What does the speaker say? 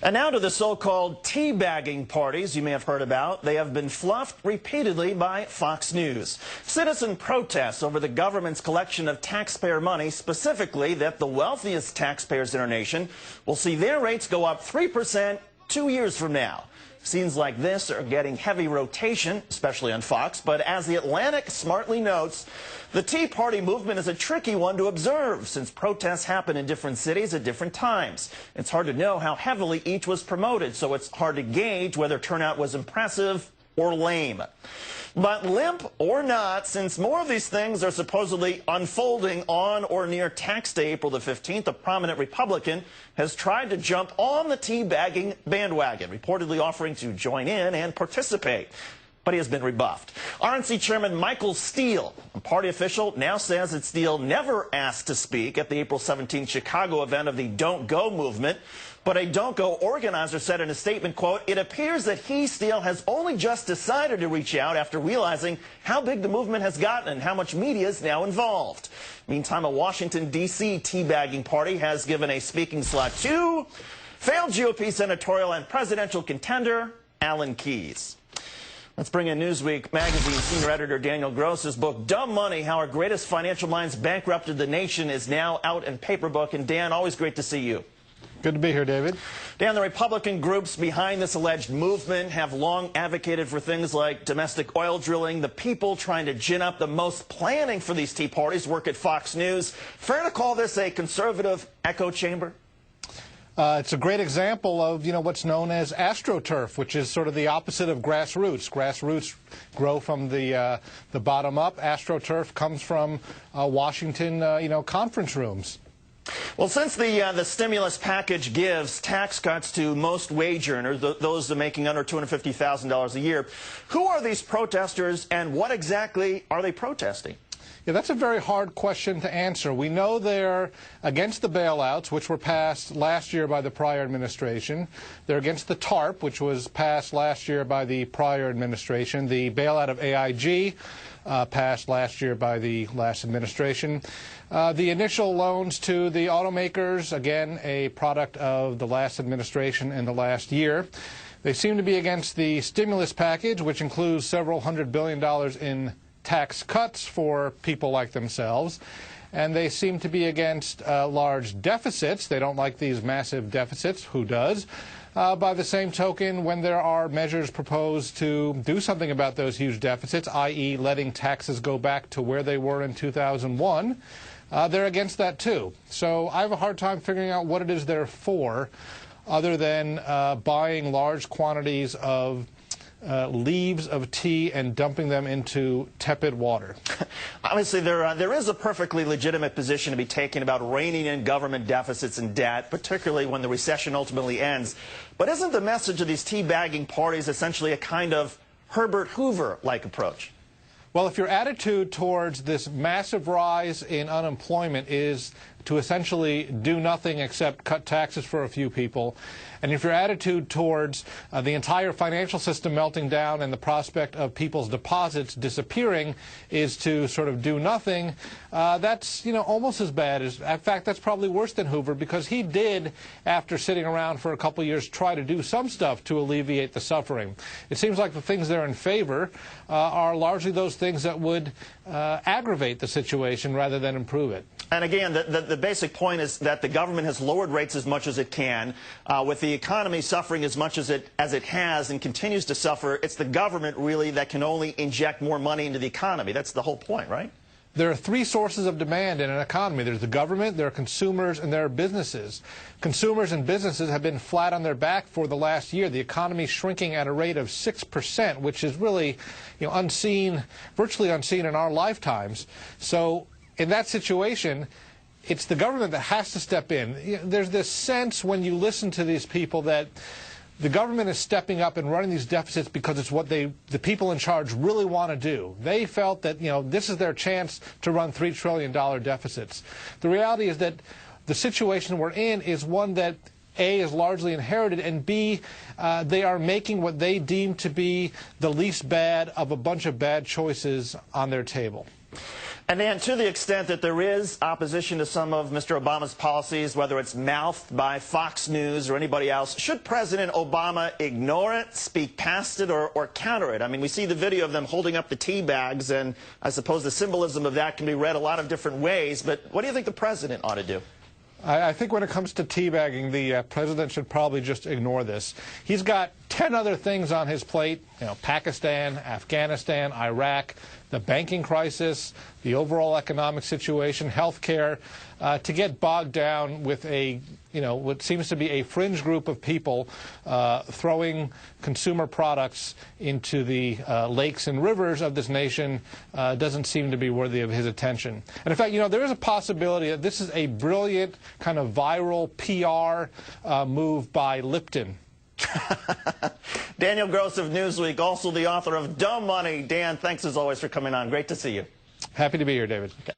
And now to the so-called teabagging parties you may have heard about. They have been fluffed repeatedly by Fox News. Citizen protests over the government's collection of taxpayer money, specifically that the wealthiest taxpayers in our nation will see their rates go up 3% 2 years from now. Scenes like this are getting heavy rotation, especially on Fox, but as The Atlantic smartly notes, the Tea Party movement is a tricky one to observe since protests happen in different cities at different times. It's hard to know how heavily each was promoted, so it's hard to gauge whether turnout was impressive or lame. But limp or not, since more of these things are supposedly unfolding on or near tax day, April the 15th, a prominent Republican has tried to jump on the teabagging bandwagon, reportedly offering to join in and participate. But he has been rebuffed. RNC Chairman Michael Steele, a party official, now says that Steele never asked to speak at the April 17th Chicago event of the Don't Go movement. But a Don't Go organizer said in a statement, quote, "It appears that he, Steele, has only just decided to reach out after realizing how big the movement has gotten and how much media is now involved." Meantime, a Washington, D.C. teabagging party has given a speaking slot to failed GOP senatorial and presidential contender Alan Keyes. Let's bring in Newsweek magazine senior editor Daniel Gross's book, Dumb Money, How Our Greatest Financial Minds Bankrupted the Nation, is now out in paper book. And Dan, always great to see you. Good to be here, David. Dan, the Republican groups behind this alleged movement have long advocated for things like domestic oil drilling. The people trying to gin up the most planning for these tea parties work at Fox News. Fair to call this a conservative echo chamber? It's a great example of, what's known as Astroturf, which is sort of the opposite of grassroots. Grassroots grow from the bottom up. Astroturf comes from Washington, conference rooms. Well, since the stimulus package gives tax cuts to most wage earners, those that are making under $250,000 a year, who are these protesters and what exactly are they protesting? Yeah, that's a very hard question to answer. We know they're against the bailouts, which were passed last year by the prior administration. They're against the TARP, which was passed last year by the prior administration. The bailout of AIG passed last year by the last administration. The initial loans to the automakers, again, a product of the last administration and the last year. They seem to be against the stimulus package, which includes several $100 billion in tax cuts for people like themselves. And they seem to be against large deficits. They don't like these massive deficits. Who does? By the same token, when there are measures proposed to do something about those huge deficits, i.e. letting taxes go back to where they were in 2001, they're against that too. So I have a hard time figuring out what it is they're for, other than buying large quantities of leaves of tea and dumping them into tepid water. Obviously, there is a perfectly legitimate position to be taken about reining in government deficits and debt, particularly when the recession ultimately ends. But isn't the message of these teabagging parties essentially a kind of Herbert Hoover-like approach? Well, if your attitude towards this massive rise in unemployment is to essentially do nothing except cut taxes for a few people, and if your attitude towards the entire financial system melting down and the prospect of people's deposits disappearing is to sort of do nothing, that's, almost as bad as, in fact, that's probably worse than Hoover, because he did, after sitting around for a couple of years, try to do some stuff to alleviate the suffering. It seems like the things they're in favor are largely those things that would aggravate the situation rather than improve it. And again, the basic point is that the government has lowered rates as much as it can. With the economy suffering as much as it has and continues to suffer, it's the government really that can only inject more money into the economy. That's the whole point, right? There are three sources of demand in an economy. There's the government, there are consumers, and there are businesses. Consumers and businesses have been flat on their back for the last year. The economy is shrinking at a rate of 6%, which is really, unseen, virtually unseen in our lifetimes. So in that situation, it's the government that has to step in. There's this sense when you listen to these people that the government is stepping up and running these deficits because it's what the people in charge really want to do. They felt that, this is their chance to run $3 trillion deficits. The reality is that the situation we're in is one that, A, is largely inherited, and B, they are making what they deem to be the least bad of a bunch of bad choices on their table. And Dan, to the extent that there is opposition to some of Mr. Obama's policies, whether it's mouthed by Fox News or anybody else, should President Obama ignore it, speak past it, or counter it? I mean, we see the video of them holding up the tea bags, and I suppose the symbolism of that can be read a lot of different ways, but what do you think the president ought to do? I think when it comes to teabagging, the president should probably just ignore this. He's got 10 other things on his plate, Pakistan, Afghanistan, Iraq, the banking crisis, the overall economic situation, health care, to get bogged down with what seems to be a fringe group of people throwing consumer products into the lakes and rivers of this nation doesn't seem to be worthy of his attention. And in fact, there is a possibility that this is a brilliant kind of viral PR move by Lipton. Daniel Gross of Newsweek, also the author of Dumb Money. Dan, thanks as always for coming on. Great to see you. Happy to be here, David. Okay.